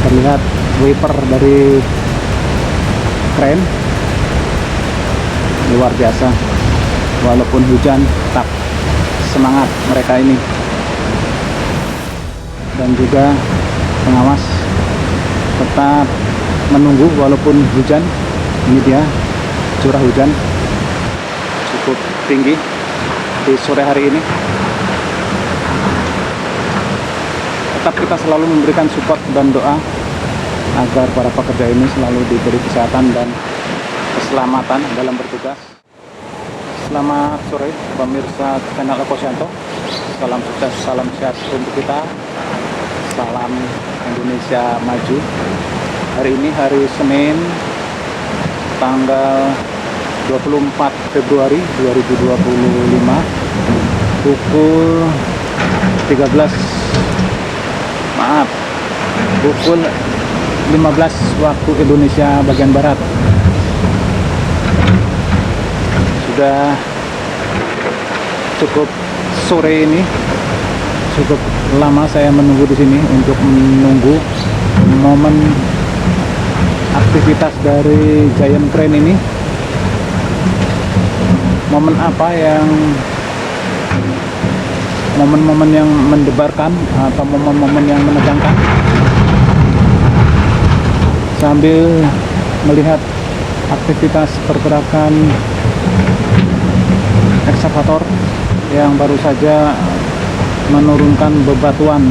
terlihat wiper dari kren. Luar biasa, walaupun hujan tetap semangat mereka ini. Dan juga pengawas tetap menunggu walaupun hujan. Ini dia curah hujan cukup tinggi di sore hari ini. Tetap kita selalu memberikan support dan doa agar para pekerja ini selalu diberi kesehatan dan keselamatan dalam bertugas. Selamat sore pemirsa channel Eko Syanto. Salam sukses, salam sehat untuk kita. Salam Indonesia maju. Hari ini hari Senin tanggal 24 Februari 2025 pukul 15 waktu Indonesia bagian Barat. Sudah cukup sore ini, cukup lama saya menunggu di sini untuk menunggu momen aktivitas dari Giant Crane ini. Momen apa yang momen-momen yang mendebarkan atau momen-momen yang menegangkan, sambil melihat aktivitas pergerakan ekskavator yang baru saja menurunkan bebatuan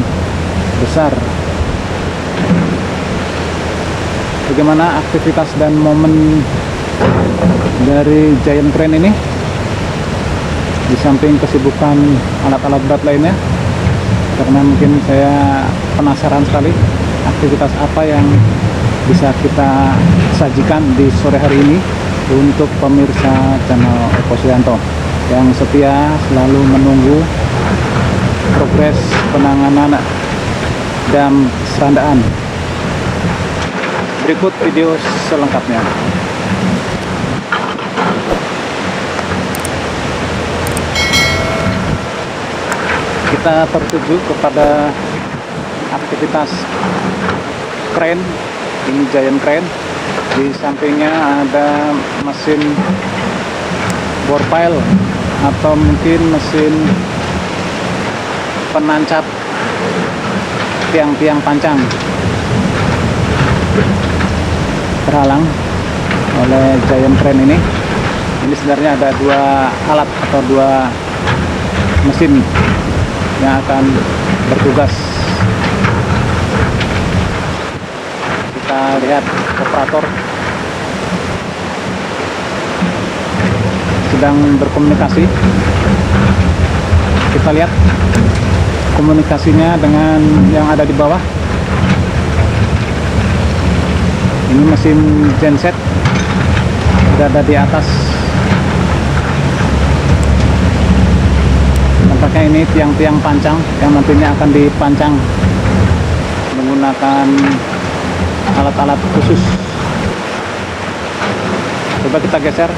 besar. Bagaimana aktivitas dan momen dari Giant Crane ini, di samping kesibukan alat-alat berat lainnya, karena mungkin saya penasaran sekali aktivitas apa yang bisa kita sajikan di sore hari ini untuk pemirsa channel Eko Syanto yang setia selalu menunggu progres penanganan dam Serandaan. Berikut video selengkapnya. Kita tertuju kepada aktivitas kren. Ini Giant Crane. Di sampingnya ada mesin bore pile atau mungkin mesin penancap tiang-tiang pancang, terhalang oleh Giant Crane ini. Ini sebenarnya ada dua alat atau dua mesin yang akan bertugas. Kita lihat operator sedang berkomunikasi. Kita lihat komunikasinya dengan yang ada di bawah. Ini mesin genset berada di atas. Tampaknya ini tiang-tiang pancang yang nantinya akan dipancang menggunakan alat-alat khusus. Coba kita geser.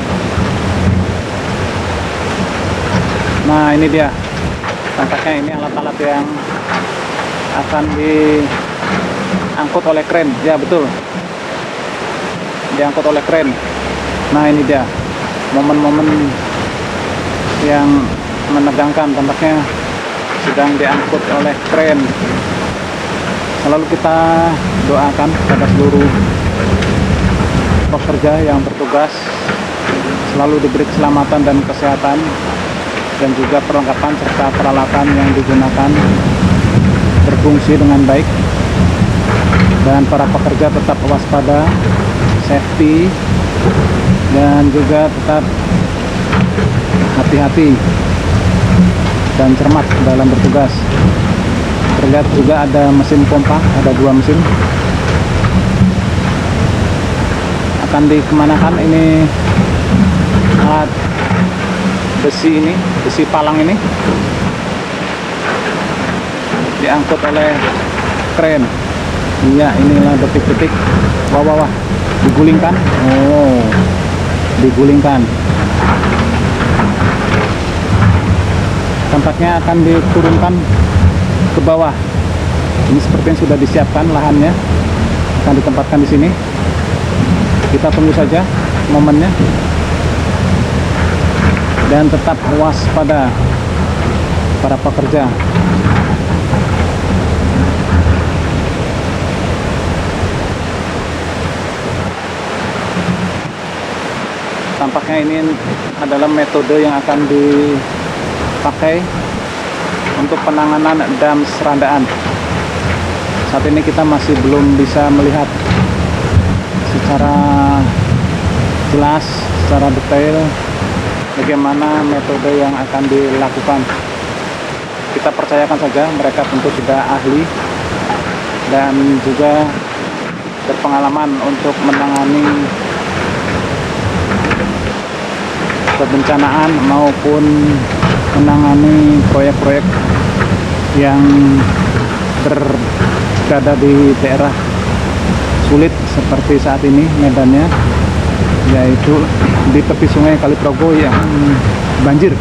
Nah, ini dia. Tampaknya ini alat-alat yang akan diangkut oleh kren. Ya, betul. Diangkut oleh kren. Nah, ini dia. Momen-momen yang menegangkan, tampaknya sedang diangkut oleh kren. Selalu kita doakan pada seluruh pekerja yang bertugas selalu diberi keselamatan dan kesehatan, dan juga perlengkapan serta peralatan yang digunakan berfungsi dengan baik. Dan para pekerja tetap waspada, safety, dan juga tetap hati-hati dan cermat dalam bertugas. Terlihat juga ada mesin pompa, ada dua mesin. Akan dikemanakan ini alat besi ini, besi palang ini? Diangkut oleh kren. Iya, inilah detik-detik. Wah, digulingkan. Oh, digulingkan. Tampaknya akan diturunkan ke bawah. Ini sepertinya sudah disiapkan lahannya akan ditempatkan di sini. Kita tunggu saja momennya dan tetap waspada para pekerja. Tampaknya ini adalah metode yang akan dipakai untuk penanganan dam serandaan. Saat ini kita masih belum bisa melihat secara jelas, secara detail bagaimana metode yang akan dilakukan. Kita percayakan saja mereka tentu sudah ahli dan juga berpengalaman untuk menangani kebencanaan maupun menangani proyek-proyek yang berada di daerah sulit seperti saat ini medannya, yaitu di tepi sungai Kaliprogo yang banjir.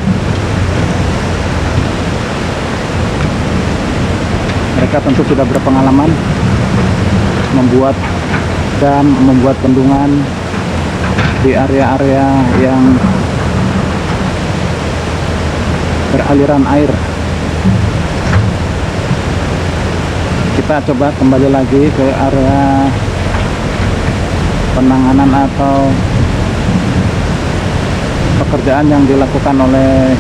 Mereka tentu sudah berpengalaman membuat dam, membuat bendungan di area-area yang beraliran air. Kita coba kembali lagi ke area penanganan atau pekerjaan yang dilakukan oleh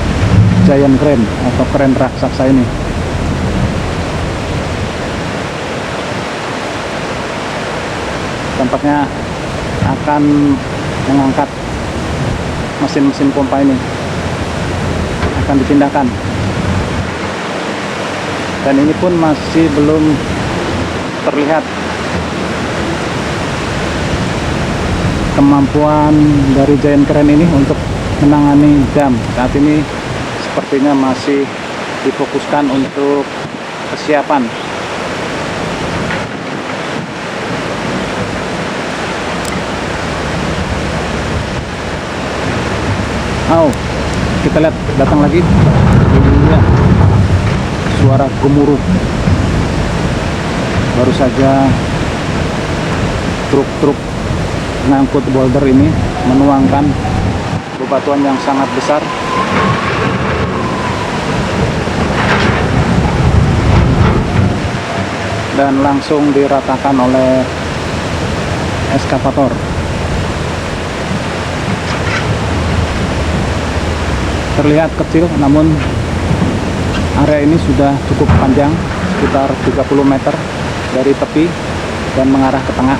giant crane atau kren raksasa ini. Tampaknya akan mengangkat mesin-mesin pompa ini, akan dipindahkan, dan ini pun masih belum terlihat kemampuan dari giant crane ini untuk menangani dam. Saat ini sepertinya masih difokuskan untuk kesiapan. Kita lihat datang lagi. Iya, suara gemuruh. Baru saja truk-truk ngangkut boulder ini menuangkan bebatuan yang sangat besar. Dan langsung diratakan oleh eskavator. Terlihat kecil, namun area ini sudah cukup panjang, sekitar 30 meter dari tepi dan mengarah ke tengah.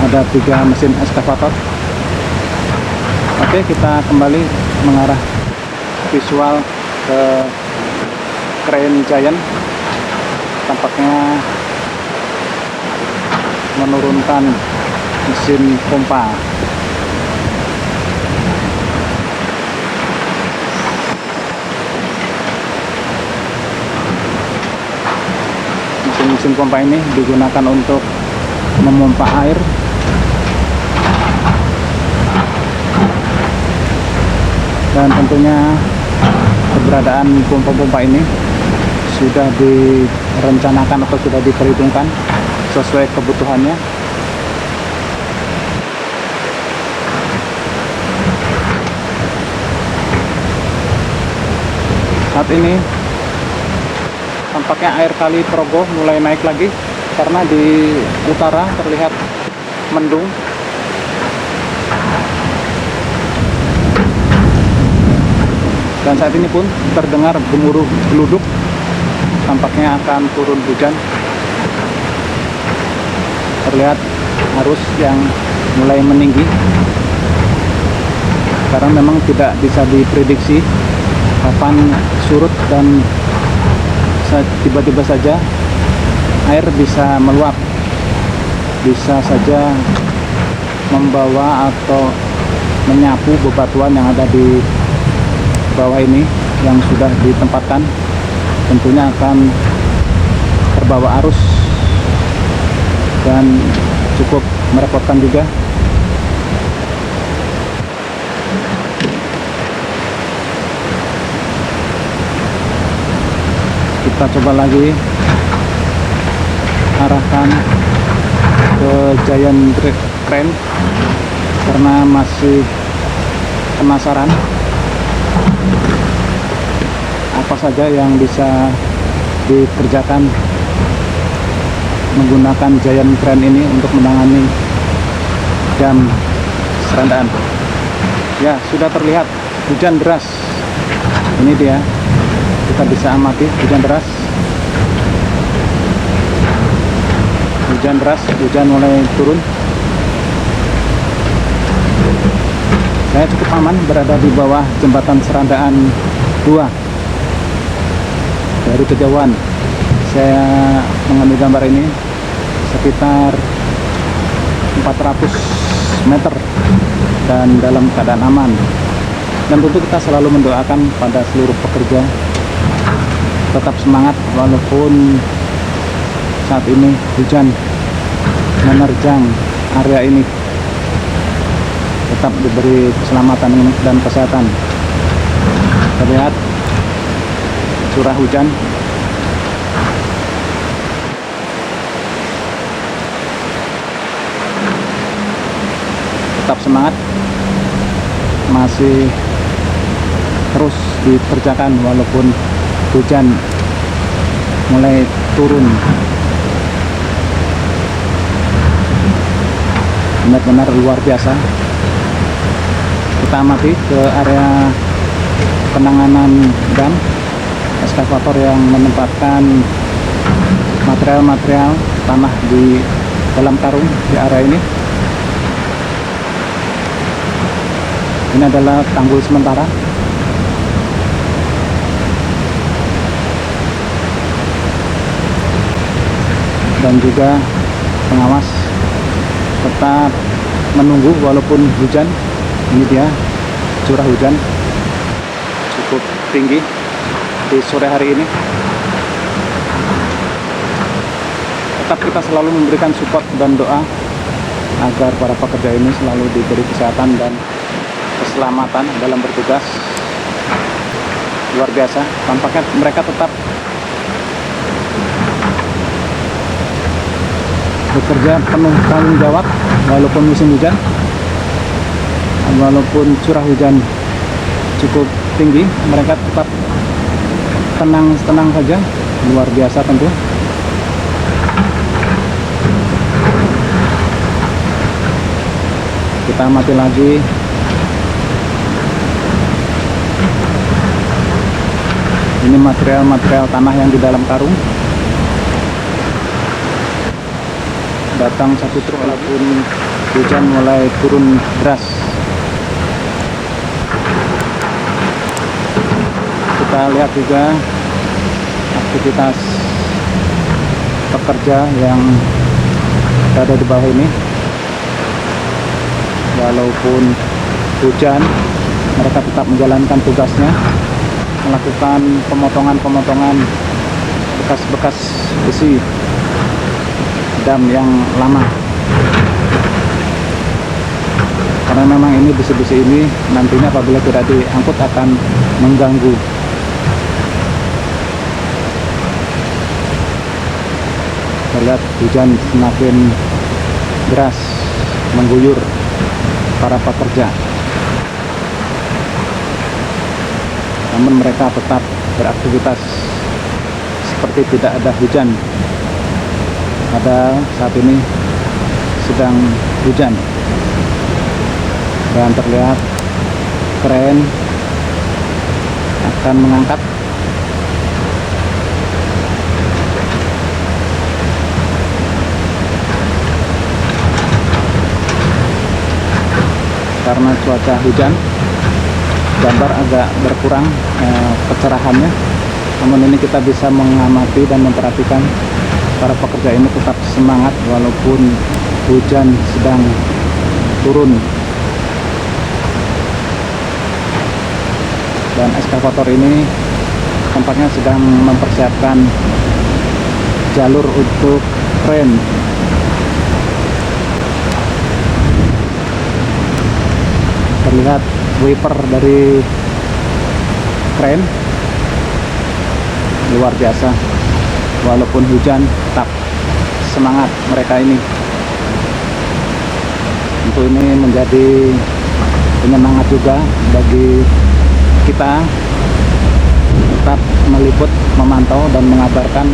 Ada 3 mesin eskavator. Oke, kita kembali mengarah visual ke crane giant. Tampaknya menurunkan mesin pompa. Mesin pompa ini digunakan untuk memompa air dan tentunya keberadaan pompa-pompa ini sudah direncanakan atau sudah diperhitungkan sesuai kebutuhannya. Saat ini tampaknya air Kali Progo mulai naik lagi karena di utara terlihat mendung. Dan saat ini pun terdengar gemuruh geluduk. Tampaknya akan turun hujan. Terlihat arus yang mulai meninggi karena memang tidak bisa diprediksi kapan surut dan tiba-tiba saja air bisa meluap, bisa saja membawa atau menyapu bebatuan yang ada di bawah ini yang sudah ditempatkan. Tentunya akan terbawa arus dan cukup merepotkan juga. Kita coba lagi arahkan ke giant crane karena masih penasaran apa saja yang bisa dikerjakan menggunakan giant crane ini untuk menangani dam Serandaan. Ya, sudah terlihat hujan deras. Ini dia, kita bisa amati hujan deras. Hujan mulai turun. Saya cukup aman berada di bawah jembatan Serandaan 2. Dari kejauhan saya mengambil gambar ini sekitar 400 meter dan dalam keadaan aman. Dan tentu kita selalu mendoakan pada seluruh pekerja tetap semangat walaupun saat ini hujan menerjang area ini. Tetap diberi keselamatan dan kesehatan. Terlihat curah hujan. Tetap semangat, masih terus dikerjakan walaupun hujan mulai turun. Benar-benar luar biasa. Kita amati ke area penanganan dam, eskavator yang menempatkan material-material tanah di dalam karung di area ini. Ini adalah tanggul sementara. Dan juga pengawas tetap menunggu walaupun hujan. Ini dia curah hujan cukup tinggi di sore hari ini. Tetap kita selalu memberikan support dan doa agar para pekerja ini selalu diberi kesehatan dan keselamatan dalam bertugas. Luar biasa, tampaknya mereka tetap bekerja penuh tanggung jawab walaupun musim hujan, walaupun curah hujan cukup tinggi, mereka tetap tenang saja. Luar biasa tentu. Kita amati lagi ini material tanah yang di dalam karung. Datang satu truk walaupun hujan mulai turun deras. Kita lihat juga aktivitas pekerja yang berada di bawah ini. Walaupun hujan, mereka tetap menjalankan tugasnya, melakukan pemotongan bekas-bekas besi dam yang lama. Karena memang ini besi-besi ini nantinya apabila tidak diangkut akan mengganggu. Terlihat hujan semakin deras mengguyur para pekerja. Namun mereka tetap beraktivitas seperti tidak ada hujan. Padahal saat ini sedang hujan. Dan terlihat kren akan mengangkat karena cuaca hujan. Gambar agak berkurang kecerahannya, namun ini kita bisa mengamati dan memperhatikan para pekerja ini tetap semangat walaupun hujan sedang turun. Dan eskavator ini tampaknya sedang mempersiapkan jalur untuk kren. Terlihat wiper dari kren luar biasa. Walaupun hujan, tetap semangat mereka ini. Tentu ini menjadi penyemangat juga bagi kita tetap meliput, memantau dan mengabarkan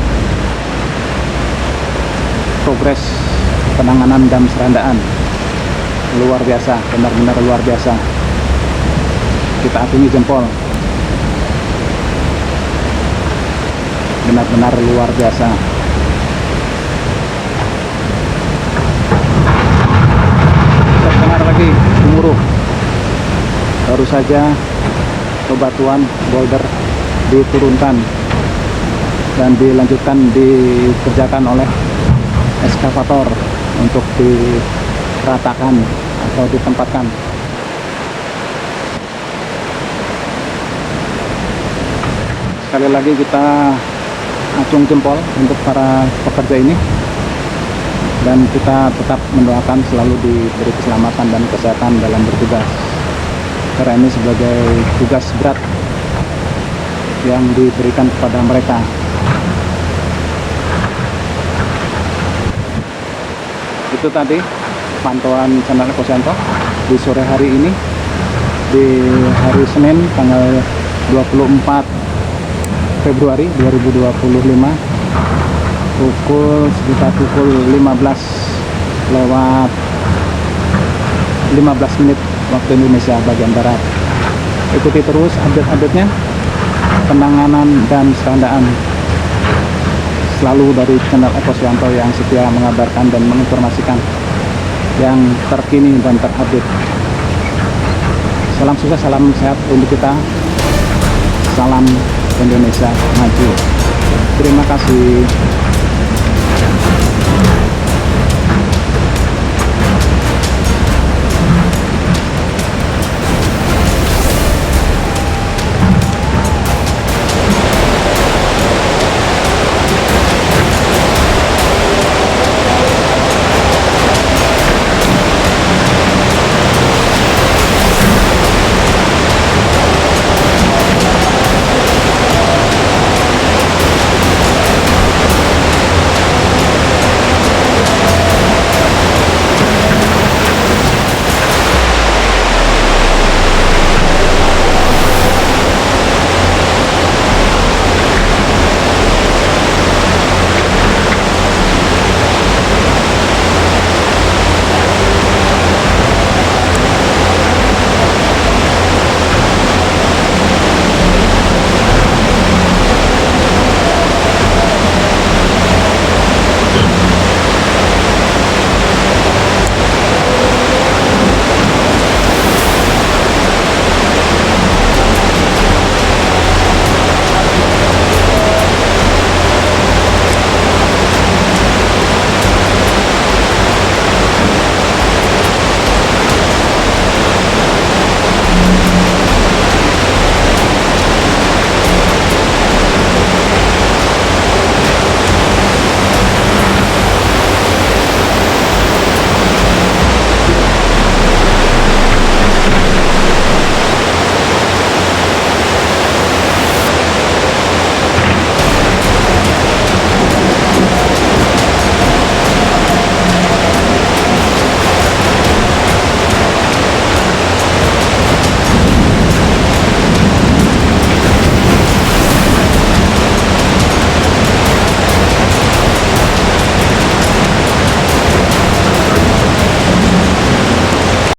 progres penanganan dam Serandaan. Luar biasa, benar-benar luar biasa. Kita acungi jempol. Benar-benar luar biasa. Terdengar lagi gemuruh. Baru saja bebatuan boulder diturunkan dan dilanjutkan dikerjakan oleh eskavator untuk diratakan atau ditempatkan. Sekali lagi kita acung jempol untuk para pekerja ini, dan kita tetap mendoakan selalu diberi keselamatan dan kesehatan dalam bertugas, karena ini sebagai tugas berat yang diberikan kepada mereka. Itu tadi pantauan channel Ekosianto di sore hari ini, di hari Senin tanggal 24 Februari 2025, sekitar pukul 15:15 waktu Indonesia bagian Barat. Ikuti terus update-update-nya, penanganan dan Serandaan selalu dari channel Ekosianto yang setia mengabarkan dan menginformasikan yang terkini dan terupdate. Salam sukses, salam sehat untuk kita. Salam Indonesia maju. Terima kasih.